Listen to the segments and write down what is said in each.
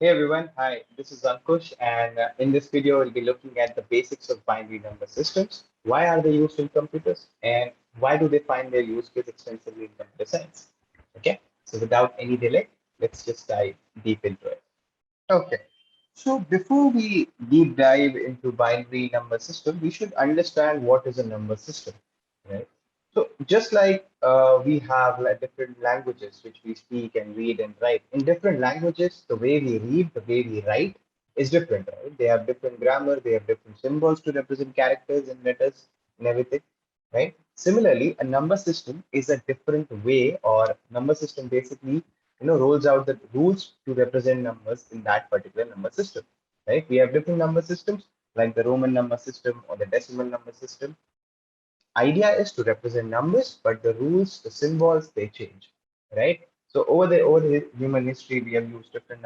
Hey everyone, hi, this is Ankush, and in this video, we'll be looking at the basics of binary number systems. Why are they used in computers, and why do they find their use case extensively in computer science? Okay, so without any delay, let's just dive deep into it. Okay, so before we deep dive into binary number system, we should understand what is a number system, right? So just like we have like different languages which we speak and read and write, in different languages, the way we read, the way we write is different, right? They have different grammar, they have different symbols to represent characters and letters and everything, right? Similarly, a number system is a different way, or number system basically rolls out the rules to represent numbers in that particular number system, right? We have different number systems like the Roman number system or the decimal number system. Idea is to represent numbers, but the rules, the symbols, they change, right? So over the human history, we have used different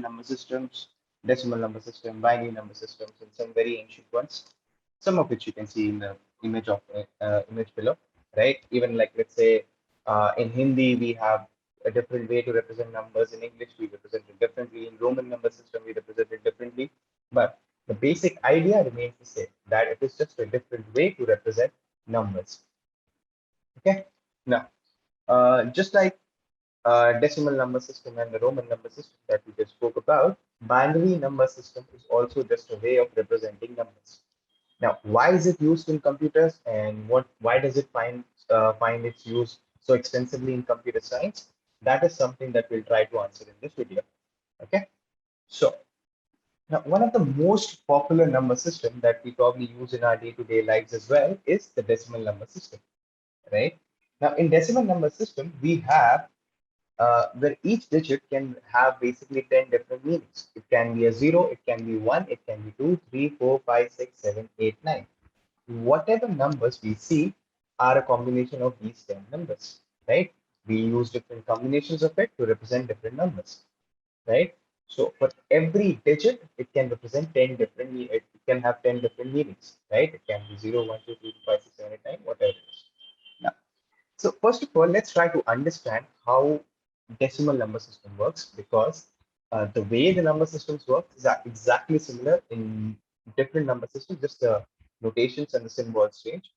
number systems, decimal number system, binary number systems, and some very ancient ones, some of which you can see in the image below, right? Even like let's say in Hindi we have a different way to represent numbers. In English we represent it differently. In Roman number system we represent it differently. But the basic idea remains the same, that it is just a different way to represent numbers. Okay. Now, just like decimal number system and the Roman number system that we just spoke about, binary number system is also just a way of representing numbers. Now, why is it used in computers, and why does it find its use so extensively in computer science? That is something that we'll try to answer in this video. Okay. So now, one of the most popular number system that we probably use in our day-to-day lives as well is the decimal number system, right? Now, in decimal number system, we have where each digit can have basically 10 different meanings. It can be a zero, it can be one, it can be two, three, four, five, six, seven, eight, nine. Whatever numbers we see are a combination of these 10 numbers, right? We use different combinations of it to represent different numbers, right? So for every digit, it can represent 10 different, it can have 10 different meanings, right? It can be 0, 1, 2, 3, 4, 5, 6, 7, 8, 9, whatever it is. Now, so first of all, let's try to understand how decimal number system works, because the way the number systems work is exactly similar in different number systems, just the notations and the symbols change.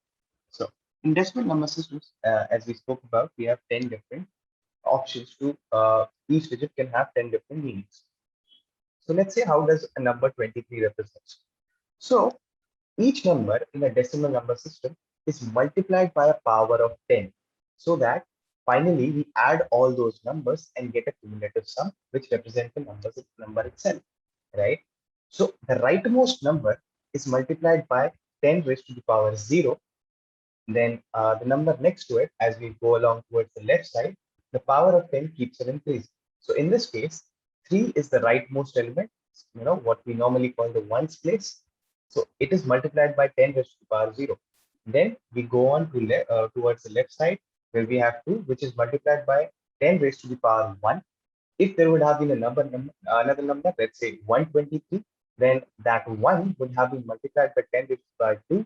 So in decimal number systems, as we spoke about, we have 10 different options to each digit can have 10 different meanings. So let's say, how does a number 23 represents? So each number in a decimal number system is multiplied by a power of 10, so that finally we add all those numbers and get a cumulative sum, which represents the number itself, right? So the rightmost number is multiplied by 10 raised to the power 0. Then the number next to it, as we go along towards the left side, the power of 10 keeps on increasing. So in this case, 3 is the rightmost element, what we normally call the ones place. So it is multiplied by 10 raised to the power 0. Then we go on to towards the left side, where we have 2, which is multiplied by 10 raised to the power 1. If there would have been another number, let's say 123, then that 1 would have been multiplied by 10 raised to the power 2.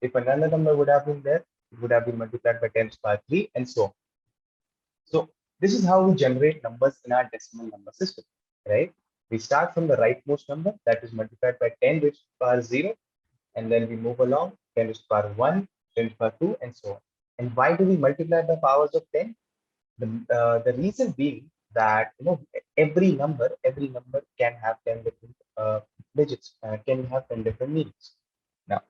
If another number would have been there, it would have been multiplied by 10 to the power 3, and so on. So this is how we generate numbers in our decimal number system, right? We start from the rightmost number, that is multiplied by 10 raised to the power 0, and then we move along 10 raised to the power 1, 10 to the power 2, and so on. And why do we multiply by powers of 10? The reason being that every number can have 10 different digits, can have 10 different meanings. Now,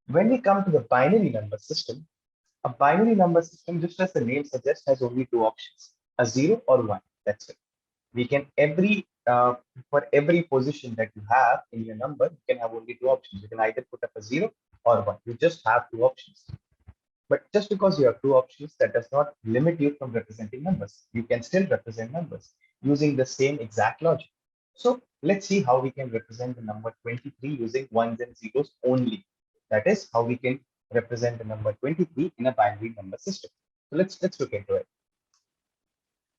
when we come to the binary number system, a binary number system, just as the name suggests, has only two options: a 0 or 1. That's it. We can for every position that you have in your number, you can have only two options. You can either put up a 0 or 1. You just have two options. But just because you have two options, that does not limit you from representing numbers. You can still represent numbers using the same exact logic. So let's see how we can represent the number 23 using ones and zeros only. That is how we can represent the number 23 in a binary number system. So let's look into it.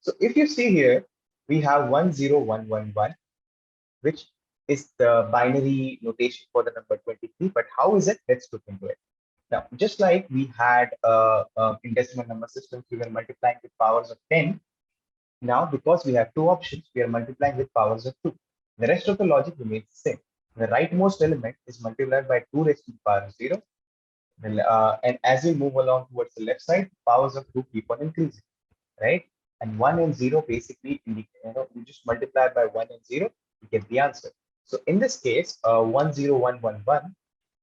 So if you see here, we have 10111, which is the binary notation for the number 23. But how is it? Let's look into it. Now, just like we had in decimal number systems, we were multiplying with powers of 10. Now, because we have two options, we are multiplying with powers of 2. The rest of the logic remains the same. The rightmost element is multiplied by 2 raised to the power of 0. And as we move along towards the left side, powers of 2 keep on increasing, right? And 1 and 0 basically, you just multiply by 1 and 0, you get the answer. So in this case, 1, 0, 1, 1, 1,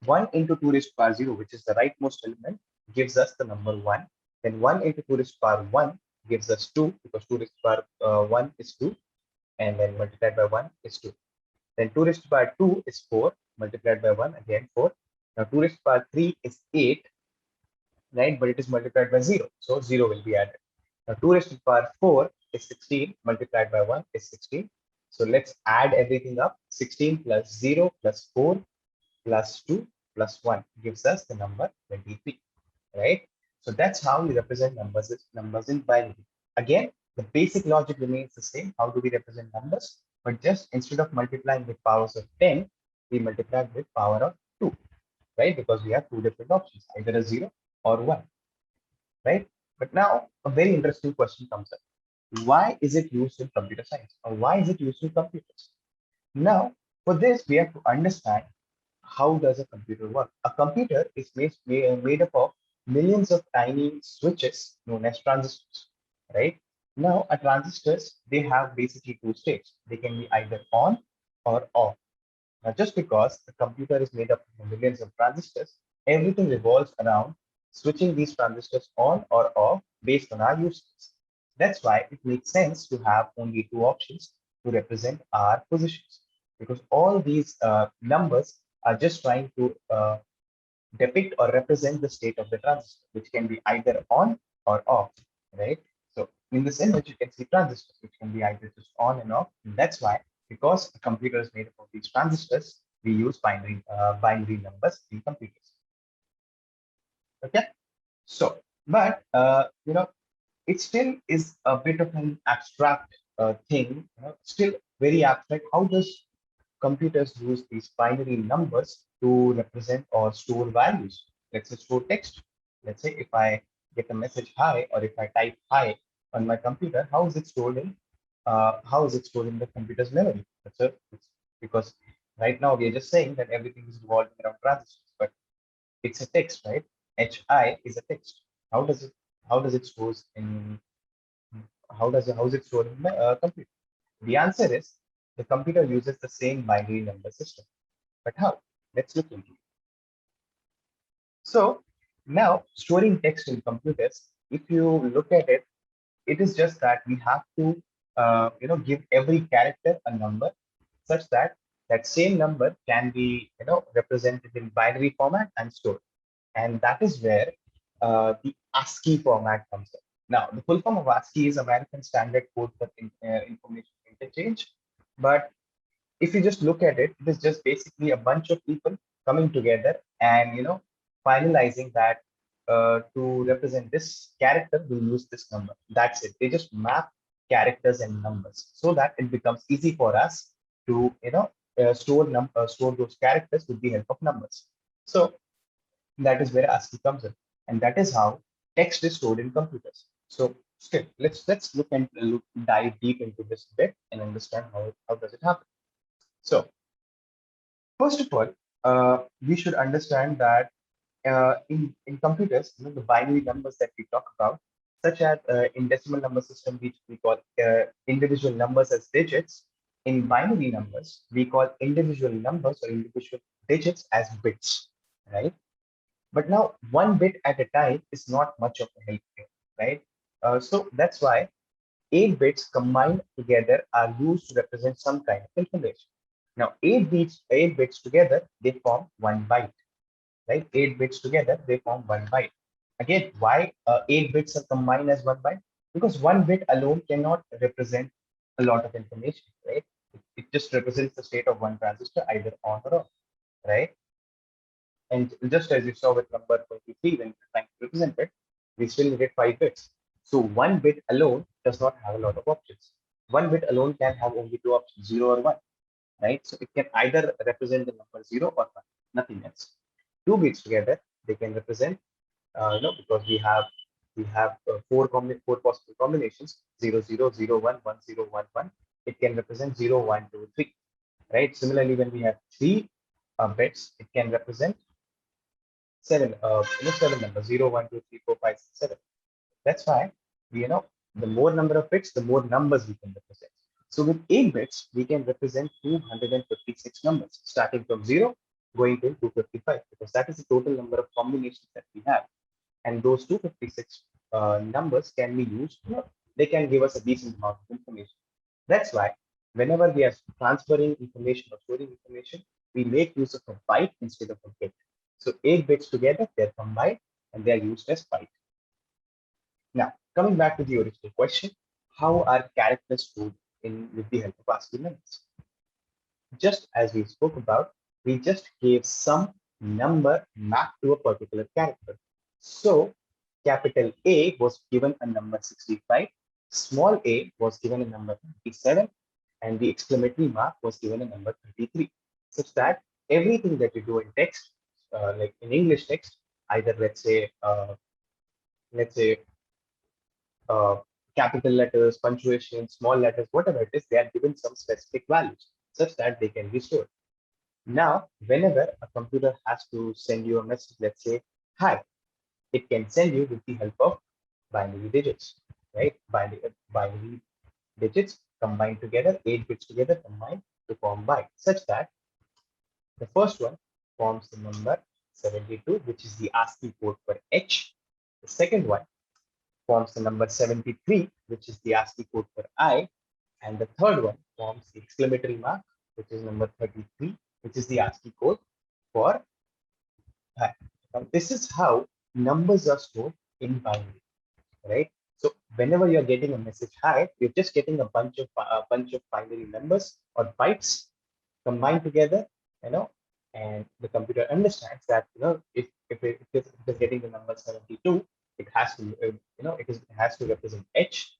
1 into 2 raised to the power 0, which is the rightmost element, gives us the number 1. Then 1 into 2 raised to the power 1 gives us 2, because 2 raised to the power 1 is 2, and then multiplied by 1 is 2. Then 2 raised to the power 2 is 4, multiplied by 1, again 4. Now 2 raised to the power 3 is 8, right? But it is multiplied by 0, so 0 will be added. Now 2 raised to the power 4 is 16, multiplied by 1 is 16. So let's add everything up. 16 plus 0 plus 4 plus 2 plus 1 gives us the number 23, right? So that's how we represent numbers in binary. Again, the basic logic remains the same. How do we represent numbers? But just instead of multiplying with powers of 10, we multiply with power of 2, right? Because we have two different options, either a 0 or 1, right? But now a very interesting question comes up. Why is it used in computer science, or why is it used in computers? Now, for this, we have to understand, how does a computer work? A computer is made up of millions of tiny switches known as transistors, right? Now, a transistors, they have basically two states. They can be either on or off. Now, just because the computer is made up of millions of transistors, everything revolves around switching these transistors on or off based on our use case. That's why it makes sense to have only two options to represent our positions, because all these numbers are just trying to depict or represent the state of the transistor, which can be either on or off, right? So in this image, you can see transistors, which can be either just on and off. And that's why, because a computer is made up of these transistors, we use binary numbers in computers. Okay. So, but it still is a bit of an abstract thing. Still very abstract. How does computers use these binary numbers to represent or store values? Let's say store text. Let's say if I get a message hi, or if I type hi on my computer, how is it stored in the computer's memory? Because right now we are just saying that everything is revolving around transistors, but it's a text, right? Hi is a text. How does it stores in how is it stored in the computer? The answer is, the computer uses the same binary number system. But how? Let's look into it. So now, storing text in computers, if you look at it, it is just that we have to give every character a number, such that that same number can be represented in binary format and stored. And that is where the ASCII format comes in. Now, the full form of ASCII is American Standard Code for Information Interchange. But if you just look at it, it is just basically a bunch of people coming together and finalizing that to represent this character, we use this number. That's it. They just map characters and numbers so that it becomes easy for us to store those characters with the help of numbers. So that is where ASCII comes in, and that is how text is stored in computers. So still, let's dive deep into this bit and understand how does it happen. So first of all, we should understand that in computers, the binary numbers that we talk about, such as in decimal number system, which we call individual numbers as digits. In binary numbers, we call individual numbers or individual digits as bits, right? But now, one bit at a time is not much of a help here, right? So that's why 8 bits combined together are used to represent some kind of information. Now, 8 bits together, they form 1 byte, right? 8 bits together, they form 1 byte. Again, why 8 bits are combined as 1 byte? Because one bit alone cannot represent a lot of information, right? It just represents the state of one transistor, either on or off, right? And just as you saw with number 23, when we're trying to represent it, we still needed 5 bits. So one bit alone does not have a lot of options. One bit alone can have only two options, 0 or 1, right? So it can either represent the number 0 or 1, nothing else. 2 bits together, they can represent, because we have four possible combinations, 0 0 0 1 1 0 1 1. It can represent 0 1 2 3. right? Similarly, when we have three bits, it can represent seven numbers, 0, 1, 2, 3, 4, 5, 6, 7. That's why the more number of bits, the more numbers we can represent. So with 8 bits, we can represent 256 numbers, starting from 0 going to 255, because that is the total number of combinations that we have. And those 256 numbers can be used, they can give us a decent amount of information. That's why whenever we are transferring information or storing information, we make use of a byte instead of a bit. So 8 bits together, they're combined and they're used as byte. Now, coming back to the original question, how are characters stored in with the help of ASCII numbers? Just as we spoke about, we just gave some number mapped to a particular character. So capital A was given a number 65, small a was given a number 27, and the exclamatory mark was given a number 33, such that everything that you do in text, like in English text, either let's say uh, capital letters, punctuation, small letters, whatever it is, they are given some specific values such that they can be stored. Now, whenever a computer has to send you a message, let's say, hi, it can send you with the help of binary digits, right? Binary digits combined together, 8 bits together combined to form byte, such that the first one forms the number 72, which is the ASCII code for H. The second one forms the number 73, which is the ASCII code for I. And the third one forms the exclamatory mark, which is number 33, which is the ASCII code for I. Now, this is how numbers are stored in binary, right? So whenever you're getting a message hi, you're just getting a bunch of binary numbers or bytes combined together, you know, and the computer understands that if it's getting the number 72, it has to it has to represent H.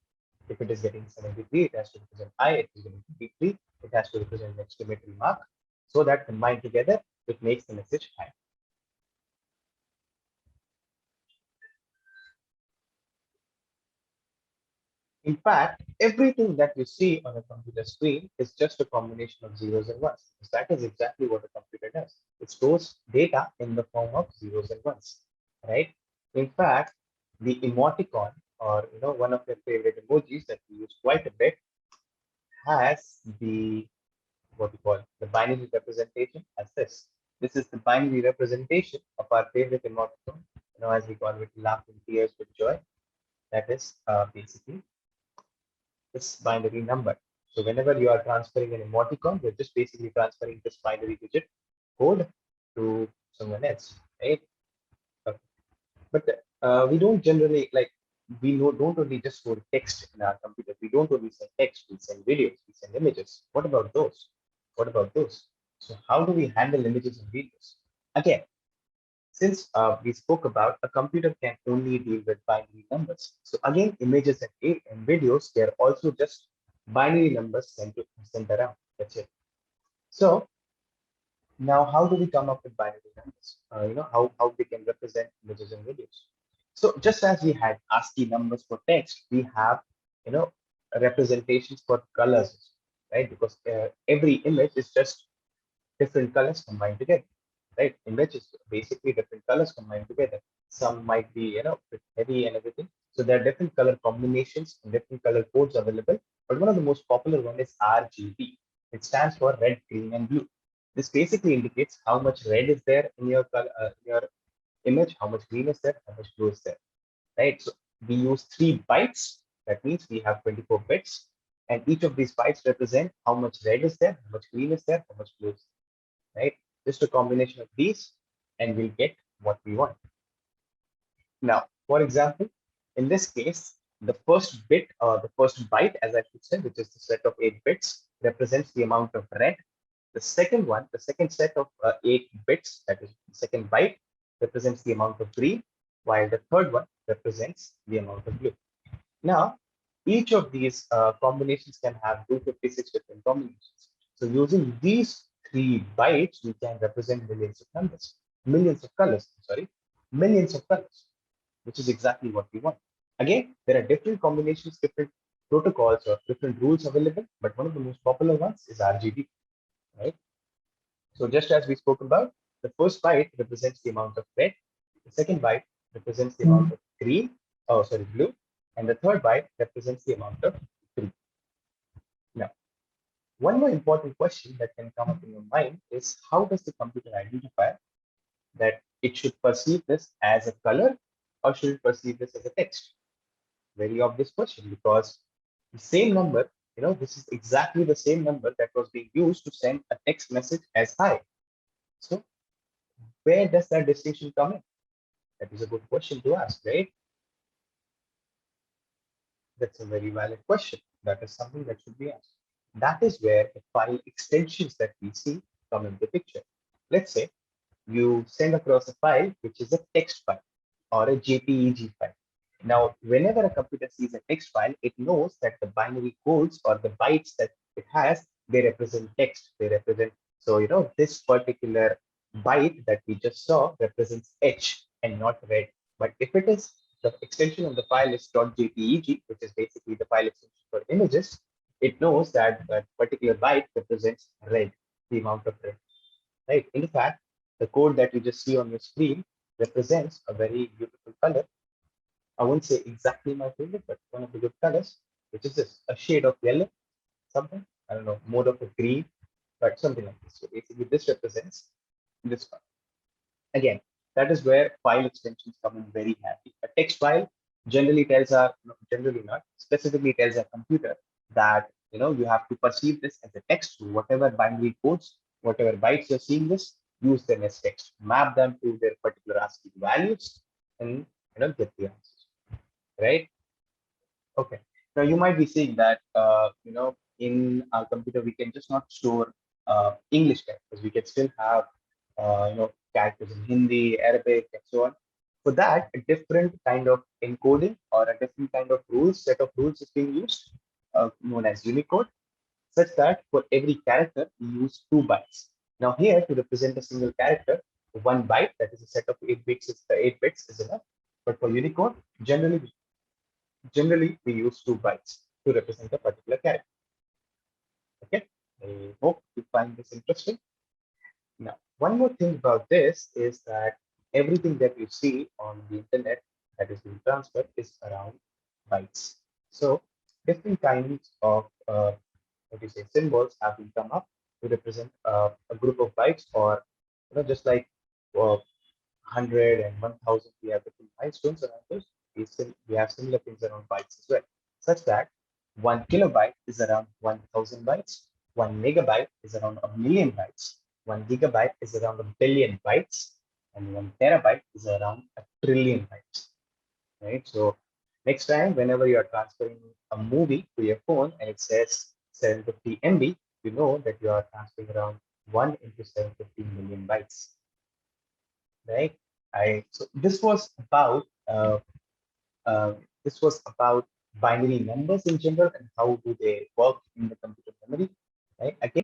If it is getting 73, it has to represent I. If it is getting 23, it has to represent the exclamatory mark. So that combined together, it makes the message hi. In fact, everything that you see on a computer screen is just a combination of zeros and ones. That is exactly what a computer does. It stores data in the form of zeros and ones, right? In fact, the emoticon, or one of your favorite emojis that we use quite a bit, has the what we call the binary representation as this. This is the binary representation of our favorite emoticon, as we call it, laughing tears with joy. That is basically this binary number. So whenever you are transferring an emoticon, you're just basically transferring this binary digit code to someone else, right? Okay. But we don't generally don't only just store text in our computer. We don't only send text, we send videos, we send images. What about those? What about those? So how do we handle images and videos? Again, since we spoke about a computer can only deal with binary numbers. So again, images and videos, they're also just binary numbers sent around. That's it. So now how do we come up with binary numbers? How we can represent images and videos. So just as we had ASCII numbers for text, we have, you know, representations for colors, right? Because every image is just different colors combined together, right? Images basically different colors combined together. Some might be, bit heavy and everything. So there are different color combinations and different color codes available. But one of the most popular one is RGB. It stands for red, green, and blue. This basically indicates how much red is there in your your image, how much green is there, how much blue is there, right? So we use 3 bytes. That means we have 24 bits, and each of these bytes represent how much red is there, how much green is there, how much blue is there, right? Just a combination of these, and we'll get what we want. Now, for example, in this case, the first bit or the first byte, as I should say, which is the set of 8 bits, represents the amount of red. The second one, the second set of 8 bits, that is the second byte, represents the amount of green, while the third one represents the amount of blue. Now, each of these combinations can have 256 different combinations. So using these 3 bytes, we can represent millions of numbers, millions of colors, sorry, millions of colors, which is exactly what we want. Again, there are different combinations, different protocols or different rules available, but one of the most popular ones is RGB, So just as we spoke about, the first byte represents the amount of red, the second byte represents the amount of blue, and the third byte represents the amount of green. Now, one more important question that can come up in your mind is how does the computer identify that it should perceive this as a color or should it perceive this as a text? Very obvious question because the same number, this is exactly the same number that was being used to send a text message as hi. So where does that distinction come in? That is a good question to ask, right? That's a very valid question. That is something that should be asked. That is where the file extensions that we see come into the picture. Let's say you send across a file which is a text file or a JPEG file. Now, whenever a computer sees a text file, it knows that the binary codes or the bytes that it has, they represent text. They represent, so this particular byte that we just saw represents H and not red. But if it is the extension of the file is .jpeg, which is basically the file extension for images, it knows that that particular byte represents red, the amount of red, right? In fact, the code that you just see on your screen represents a very beautiful color. I won't say exactly my favorite, but one of the good colors, which is this, a shade of yellow, something, I don't know, more of a green, but something like this. So basically this represents this one. Again, that is where file extensions come in very handy. A text file generally tells our, no, generally not, specifically tells our computer that you have to perceive this as a text. So whatever binary codes, whatever bytes you're seeing this, use them as text, map them to their particular ASCII values, and get the answers, right? Okay. Now you might be saying that in our computer we can just not store English characters. We can still have characters in Hindi, Arabic, and so on. For that, a different kind of encoding or a different kind of set of rules is being used, known as Unicode, such that for every character we use 2 bytes. Now here to represent a single character, 1 byte, that is a set of 8 bits, 8 bits is enough. But for Unicode, generally we use 2 bytes to represent a particular character. Okay, I hope you find this interesting. Now, one more thing about this is that everything that you see on the internet that is being transferred is around bytes. So different kinds of what you say symbols have been come up to represent a group of bytes, or just like 100 and 1000, we have different milestones around those. We have similar things around bytes as well, such that 1 kilobyte is around 1000 bytes, 1 megabyte is around a million bytes, 1 gigabyte is around a billion bytes, and 1 terabyte is around a trillion bytes, right? So next time, whenever you are transferring a movie to your phone and it says 750 MB, you know that you are transferring around 1 into 750 million bytes, right? So this was about binary numbers in general and how do they work in the computer memory, right? Again,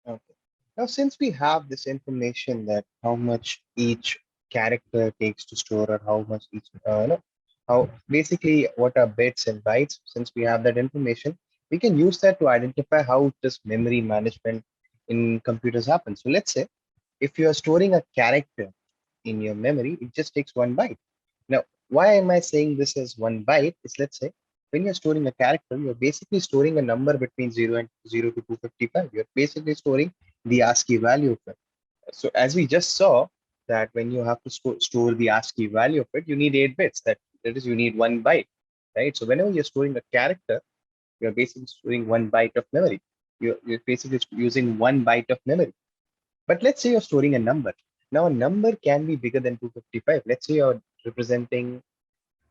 okay. Now, since we have this information that how much each character takes to store or how much each, how basically what are bits and bytes, since we have that information, we can use that to identify how this memory management in computers happens. So let's say if you are storing a character in your memory, it just takes 1 byte. Now, why am I saying this as 1 byte? Is let's say when you're storing a character, you're basically storing a number between 0 to 255. You're basically storing the ASCII value of it. So as we just saw that when you have to store the ASCII value of it, you need 8 bits. That is, you need 1 byte, right? So whenever you're storing a character, you're basically storing 1 byte of memory. You're basically using 1 byte of memory. But let's say you're storing a number. Now, a number can be bigger than 255. Let's say you're representing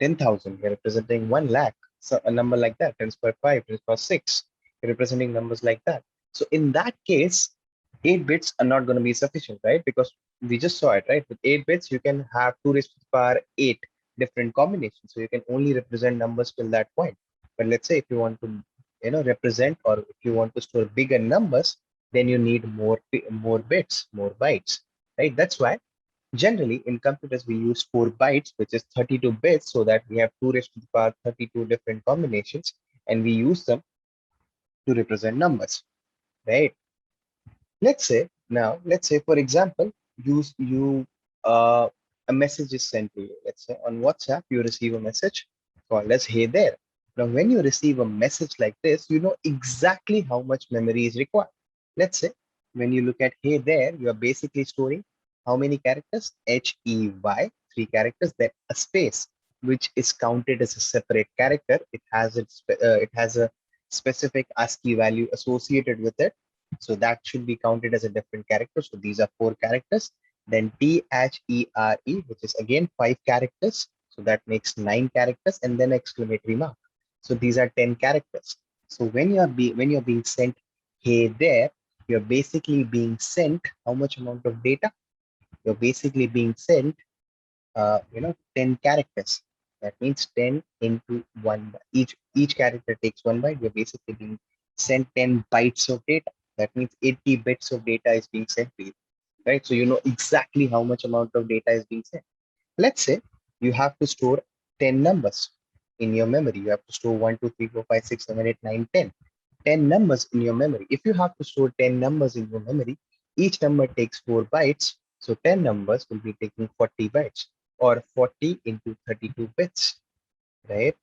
10,000, you're representing 1 lakh. So a number like that, 10 to 5, 10 to 6, you're representing numbers like that. So in that case, 8 bits are not going to be sufficient, right? Because we just saw it, right? With 8 bits, you can have 2 raised to the power 8 different combinations. So you can only represent numbers till that point. But let's say if you want to, represent, or if you want to store bigger numbers, then you need more bits, more bytes, right? That's why generally in computers we use 4 bytes, which is 32 bits, so that we have 2 raised to the power 32 different combinations, and we use them to represent numbers, right? Let's say for example, you a message is sent to you. Let's say on WhatsApp, you receive a message called as "Hey there." Now, when you receive a message like this, you know exactly how much memory is required. Let's say when you look at "Hey there," you are basically storing how many characters? HEY, three characters. Then a space, which is counted as a separate character. It has a specific ASCII value associated with it, so that should be counted as a different character. So these are four characters. Then THERE, which is again five characters. So that makes nine characters, and then exclamatory mark. So these are 10 characters. So when you're being sent "Hey there," you're basically being sent how much amount of data? You're basically being sent 10 characters. That means 10 into one. Each character takes one byte. You're basically being sent 10 bytes of data. That means 80 bits of data is being sent to you, right? So you know exactly how much amount of data is being sent. Let's say you have to store 10 numbers in your memory. You have to store 1, 2, 3, 4, 5, 6, 7, 8, 9, 10. 10 numbers in your memory. If you have to store 10 numbers in your memory, each number takes 4 bytes. So 10 numbers will be taking 40 bytes, or 40 into 32 bits, right?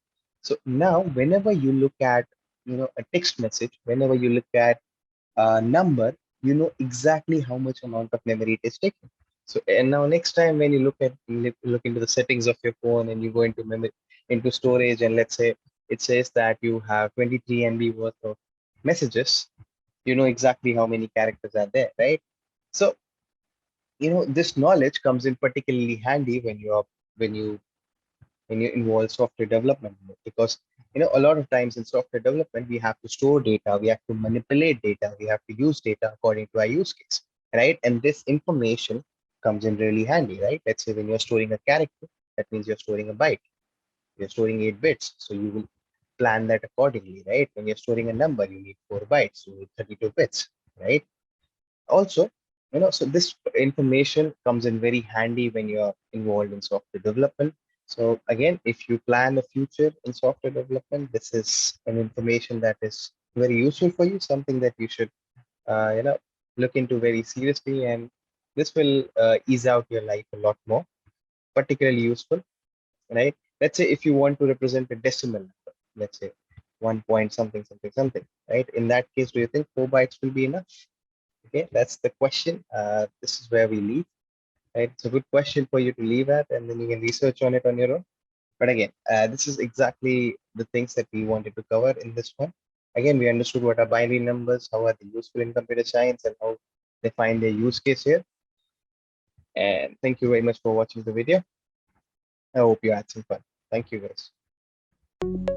So now whenever you look at a text message, whenever you look at number, you know exactly how much amount of memory it is taking. So and now next time when you look into the settings of your phone and you go into memory, into storage, and let's say it says that you have 23 MB worth of messages, you know exactly how many characters are there, right? So this knowledge comes in particularly handy when you when you involve software development, because a lot of times in software development we have to store data, we have to manipulate data, we have to use data according to our use case, right? And this information comes in really handy, right? Let's say when you're storing a character, that means you're storing a byte, you're storing 8 bits, so you will plan that accordingly, right? When you're storing a number, you need 4 bytes, you need 32 bits, right? Also, so this information comes in very handy when you're involved in software development. So again, if you plan a future in software development, this is an information that is very useful for you, something that you should uh, you know look into very seriously, and this will ease out your life a lot more. Particularly useful, right? Let's say if you want to represent a decimal number, let's say 1 point something something something, right? In that case, do you think 4 bytes will be enough? Okay, that's the question. This is where we leave. Right? It's a good question for you to leave at, and then you can research on it on your own. But again, this is exactly the things that we wanted to cover in this one. Again, we understood what are binary numbers, how are they useful in computer science, and how they find their use case here. And thank you very much for watching the video. I hope you had some fun. Thank you, guys.